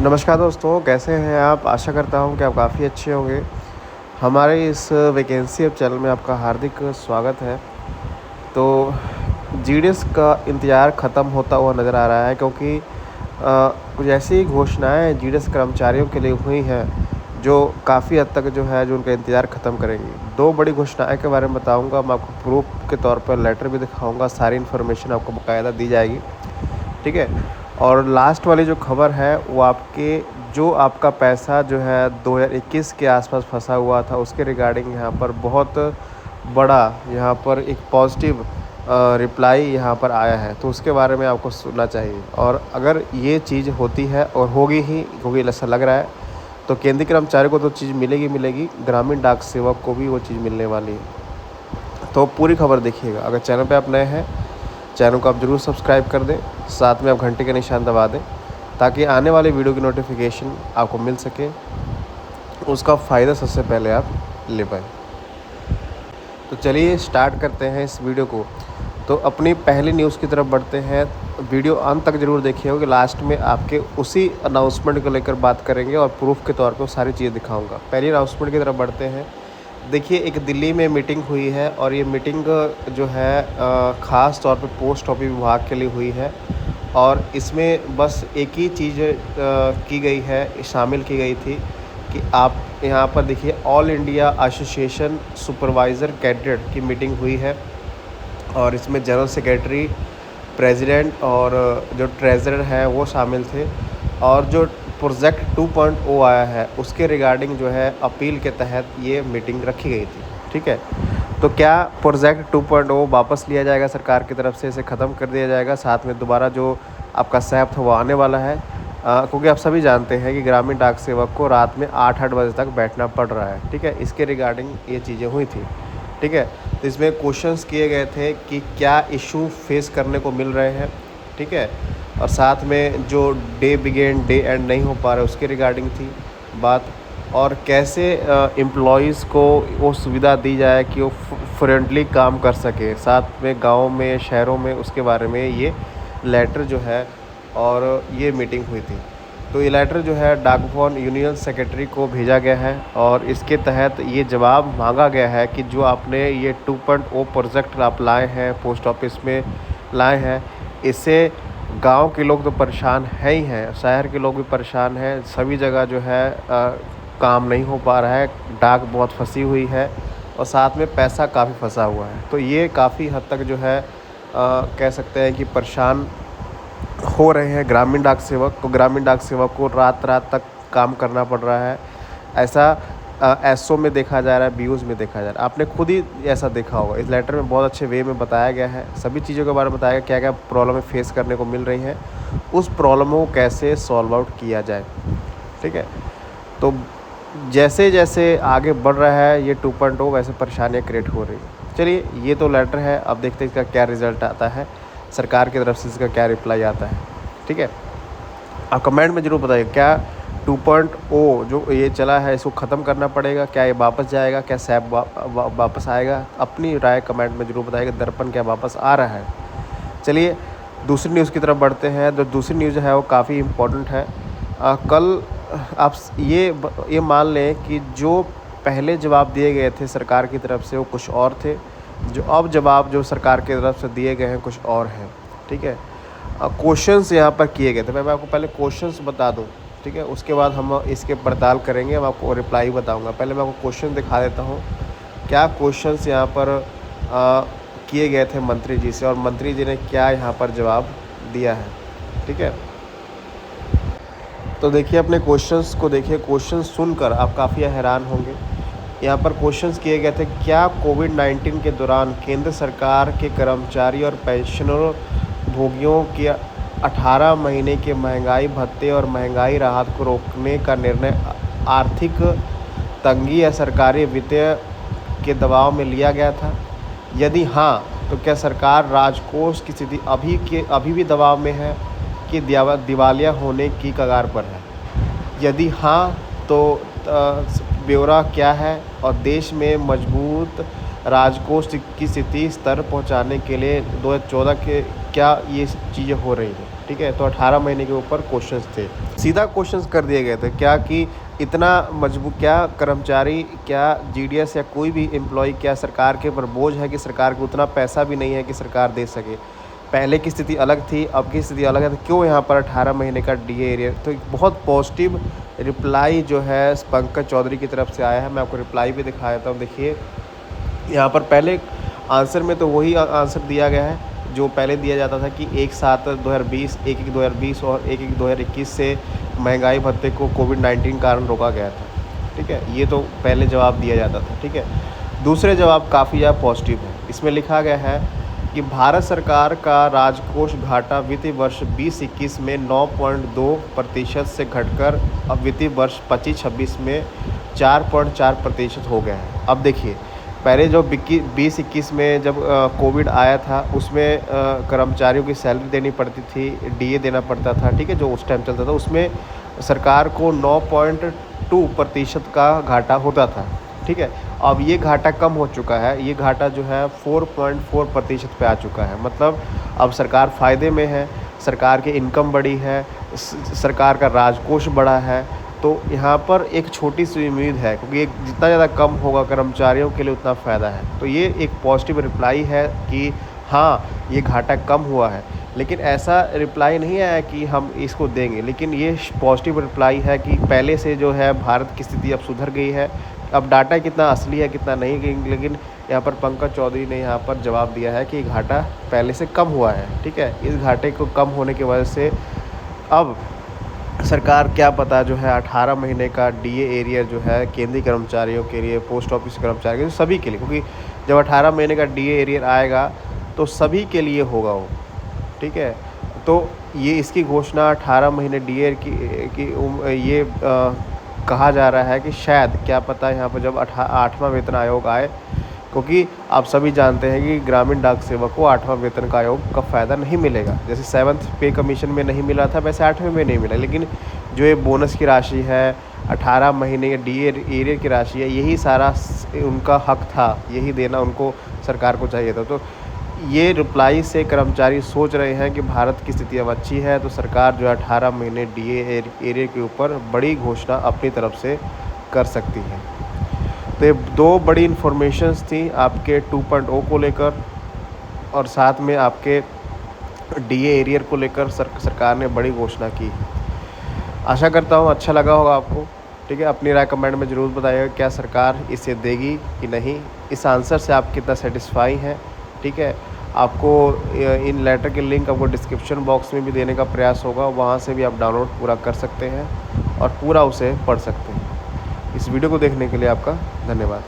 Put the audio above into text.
नमस्कार दोस्तों, कैसे हैं आप? आशा करता हूँ कि आप काफ़ी अच्छे होंगे। हमारे इस वैकेंसी ऐप चैनल में आपका हार्दिक स्वागत है। तो जीडीएस का इंतज़ार ख़त्म होता हुआ नज़र आ रहा है, क्योंकि कुछ ऐसी घोषणाएँ जीडीएस कर्मचारियों के लिए हुई हैं जो काफ़ी हद तक जो उनका इंतज़ार ख़त्म करेंगी। 2 बड़ी घोषणाएँ के बारे में बताऊँगा, मैं आपको प्रूफ़ के तौर पर लेटर भी दिखाऊँगा, सारी इन्फॉर्मेशन आपको बाकायदा दी जाएगी, ठीक है? और लास्ट वाली जो खबर है वो आपका पैसा 2021 के आसपास फंसा हुआ था, उसके रिगार्डिंग यहाँ पर बहुत बड़ा यहाँ पर एक पॉजिटिव रिप्लाई यहाँ पर आया है, तो उसके बारे में आपको सुनना चाहिए। और अगर ये चीज़ होती है और होगी ही, क्योंकि ऐसा लग रहा है, तो केंद्रीय कर्मचारी को तो चीज़ मिलेगी, ग्रामीण डाक सेवक को भी वो चीज़ मिलने वाली है। तो पूरी खबर देखिएगा। अगर चैनल पे आप नए हैं, चैनल को आप ज़रूर सब्सक्राइब कर दें, साथ में आप घंटे का निशान दबा दें, ताकि आने वाले वीडियो की नोटिफिकेशन आपको मिल सके, उसका फ़ायदा सबसे पहले आप ले पाएँ। तो चलिए स्टार्ट करते हैं इस वीडियो को। तो अपनी पहली न्यूज़ की तरफ बढ़ते हैं। वीडियो अंत तक ज़रूर देखिएगा, कि लास्ट में आपके उसी अनाउंसमेंट को लेकर बात करेंगे और प्रूफ के तौर पे वो सारी चीज़ें दिखाऊंगा। पहली अनाउंसमेंट की तरफ बढ़ते हैं। देखिए, एक दिल्ली में मीटिंग हुई है, और ये मीटिंग ख़ास तौर पे पोस्ट ऑफिस विभाग के लिए हुई है, और इसमें बस एक ही चीज़ की गई है, शामिल की गई थी कि आप यहाँ पर देखिए, all India association supervisor cadet की मीटिंग हुई है, और इसमें जनरल सेक्रेटरी, प्रेसिडेंट और जो ट्रेज़रर हैं वो शामिल थे। और जो प्रोजेक्ट 2.0 आया है, उसके रिगार्डिंग अपील के तहत ये मीटिंग रखी गई थी, ठीक है। तो क्या प्रोजेक्ट 2.0 वापस लिया जाएगा सरकार की तरफ से, इसे ख़त्म कर दिया जाएगा, साथ में दोबारा जो आपका सैप था वो आने वाला है? क्योंकि आप सभी जानते हैं कि ग्रामीण डाक सेवक को रात में 8-8 बजे तक बैठना पड़ रहा है, ठीक है। इसके रिगार्डिंग ये चीज़ें हुई थी, ठीक है। तो इसमें क्वेश्चंस किए गए थे कि क्या इशू फेस करने को मिल रहे हैं, ठीक है। और साथ में जो डे बिगेन डे एंड नहीं हो पा रहा है, उसके रिगार्डिंग थी बात। और कैसे एम्प्लॉइज़ को वो सुविधा दी जाए कि वो फ्रेंडली काम कर सके, साथ में गाँव में, शहरों में, उसके बारे में ये लेटर और ये मीटिंग हुई थी। तो ये लेटर डाक भवन यूनियन सेक्रेटरी को भेजा गया है, और इसके तहत ये जवाब मांगा गया है कि जो आपने ये 2.0 प्रोजेक्ट आप लाए हैं, पोस्ट ऑफिस में लाए हैं, इससे गांव के लोग तो परेशान हैं ही हैं, शहर के लोग भी परेशान हैं। सभी जगह काम नहीं हो पा रहा है, डाक बहुत फंसी हुई है, और साथ में पैसा काफ़ी फंसा हुआ है। तो ये काफ़ी हद तक कह सकते हैं कि परेशान हो रहे हैं ग्रामीण डाक सेवक को। ग्रामीण डाक सेवक को रात रात तक काम करना पड़ रहा है, ऐसा एसओ में देखा जा रहा है, बीओज़ में देखा जा रहा है। आपने खुद ही ऐसा देखा होगा। इस लेटर में बहुत अच्छे वे में बताया गया है, सभी चीज़ों के बारे में बताया गया, क्या क्या प्रॉब्लम फेस करने को मिल रही हैं, उस प्रॉब्लमों को कैसे सॉल्व आउट किया जाए, ठीक है। तो जैसे जैसे आगे बढ़ रहा है ये 2.0, वैसे परेशानियाँ क्रिएट हो रही हैं। चलिए, ये तो लेटर है, अब देखते हैं इसका क्या रिज़ल्ट आता है, सरकार की तरफ से इसका क्या रिप्लाई आता है, ठीक है। आप कमेंट में ज़रूर बताइए, क्या 2.0 जो ये चला है इसको ख़त्म करना पड़ेगा, क्या ये वापस जाएगा, क्या सैप वापस आएगा? अपनी राय कमेंट में ज़रूर बताइएगा। दर्पण क्या वापस आ रहा है? चलिए दूसरी न्यूज़ की तरफ बढ़ते हैं। जो दूसरी न्यूज़ है वो काफ़ी इम्पोर्टेंट है। कल आप ये मान लें कि जो पहले जवाब दिए गए थे सरकार की तरफ से वो कुछ और थे, जो अब जवाब जो सरकार की तरफ से दिए गए हैं कुछ और हैं, ठीक है। क्वेश्चंस यहाँ पर किए गए थे, मैं आपको पहले क्वेश्चंस बता दूँ, ठीक है, उसके बाद हम इसके पड़ताल करेंगे, मैं आपको रिप्लाई बताऊँगा। पहले मैं आपको क्वेश्चन दिखा देता हूँ, क्या क्वेश्चंस यहाँ पर किए गए थे मंत्री जी से, और मंत्री जी ने क्या यहाँ पर जवाब दिया है, ठीक है। तो देखिए, अपने क्वेश्चंस को देखिए, क्वेश्चन सुनकर आप काफ़ी हैरान होंगे। यहाँ पर क्वेश्चंस किए गए थे, क्या कोविड-19 के दौरान केंद्र सरकार के कर्मचारी और पेंशनरों भोगियों के 18 महीने के महंगाई भत्ते और महंगाई राहत को रोकने का निर्णय आर्थिक तंगी या सरकारी वित्तीय के दबाव में लिया गया था? यदि हाँ, तो क्या सरकार राजकोष की स्थिति अभी भी दबाव में है कि दिवालिया होने की कगार पर है? यदि हाँ, तो ब्यौरा क्या है, और देश में मजबूत राजकोष की स्थिति स्तर पहुंचाने के लिए 2014 के क्या ये चीज़ें हो रही हैं? ठीक है। तो 18 महीने के ऊपर क्वेश्चंस थे, सीधा क्वेश्चंस कर दिए गए थे क्या कि इतना मजबूत, क्या कर्मचारी, क्या जीडीएस या कोई भी एम्प्लॉय, क्या सरकार के ऊपर बोझ है कि सरकार को उतना पैसा भी नहीं है कि सरकार दे सके। पहले की स्थिति अलग थी, अब की स्थिति अलग है, तो क्यों यहाँ पर 18 महीने का डीए एरियर। तो एक बहुत पॉजिटिव रिप्लाई जो है पंकज चौधरी की तरफ से आया है। मैं आपको रिप्लाई भी दिखा देता हूँ। देखिए यहाँ पर पहले आंसर में तो वही आंसर दिया गया है जो पहले दिया जाता था कि 1/7/2020, 1/1/2020 और 1/1/2021 से महंगाई भत्ते को कोविड-19 कारण रोका गया था। ठीक है, ये तो पहले जवाब दिया जाता था। ठीक है, दूसरे जवाब काफ़ी ज़्यादा पॉजिटिव है। इसमें लिखा गया है कि भारत सरकार का राजकोष घाटा वित्तीय वर्ष 2021 में 9.2% से घटकर अब वित्तीय वर्ष 25-26 में 4.4% हो गया है। अब देखिए, पहले जो 2021 में जब कोविड आया था उसमें कर्मचारियों की सैलरी देनी पड़ती थी, डीए देना पड़ता था, ठीक है, जो उस टाइम चलता था, उसमें सरकार को 9.2% का घाटा होता था। ठीक है, अब ये घाटा कम हो चुका है, ये घाटा जो है 4.4% पे आ चुका है। मतलब अब सरकार फ़ायदे में है, सरकार की इनकम बढ़ी है, सरकार का राजकोष बढ़ा है। तो यहाँ पर एक छोटी सी उम्मीद है, क्योंकि ये जितना ज़्यादा कम होगा कर्मचारियों के लिए उतना फ़ायदा है। तो ये एक पॉजिटिव रिप्लाई है कि हाँ, ये घाटा कम हुआ है। लेकिन ऐसा रिप्लाई नहीं आया कि हम इसको देंगे, लेकिन ये पॉजिटिव रिप्लाई है कि पहले से जो है भारत की स्थिति अब सुधर गई है। अब डाटा कितना असली है कितना नहीं, लेकिन यहाँ पर पंकज चौधरी ने यहाँ पर जवाब दिया है कि घाटा पहले से कम हुआ है। ठीक है, इस घाटे को कम होने की वजह से अब सरकार क्या पता जो है 18 महीने का डीए एरियर जो है केंद्रीय कर्मचारियों के लिए, पोस्ट ऑफिस कर्मचारियों के लिए, सभी के लिए, क्योंकि जब 18 महीने का डीए एरियर आएगा तो सभी के लिए होगा वो। ठीक है, तो ये इसकी घोषणा 18 महीने डीए ये कहा जा रहा है कि शायद क्या पता यहाँ पर जब 8वां वेतन आयोग आए, क्योंकि आप सभी जानते हैं कि ग्रामीण डाक सेवक को 8वां वेतन का आयोग का फ़ायदा नहीं मिलेगा। जैसे 7th पे कमीशन में नहीं मिला था, वैसे 8वें में नहीं मिला। लेकिन जो ये बोनस की राशि है, 18 महीने डीए एरियर की राशि है, यही सारा उनका हक था, यही देना उनको सरकार को चाहिए था। तो ये रिप्लाई से कर्मचारी सोच रहे हैं कि भारत की स्थिति अब अच्छी है, तो सरकार जो है 18 महीने डीए एरियर के ऊपर बड़ी घोषणा अपनी तरफ से कर सकती है। तो ये दो बड़ी इन्फॉर्मेशंस थी आपके 2.0 को लेकर और साथ में आपके डीए एरियर को लेकर सरकार ने बड़ी घोषणा की। आशा करता हूँ अच्छा लगा होगा आपको। ठीक है, अपनी राय कमेंट में ज़रूर बताइएगा क्या सरकार इसे देगी कि नहीं। इस आंसर से आप कितना सेटिस्फाई हैं। ठीक है, आपको इन लेटर के लिंक आपको डिस्क्रिप्शन बॉक्स में भी देने का प्रयास होगा, वहाँ से भी आप डाउनलोड पूरा कर सकते हैं और पूरा उसे पढ़ सकते हैं। इस वीडियो को देखने के लिए आपका धन्यवाद।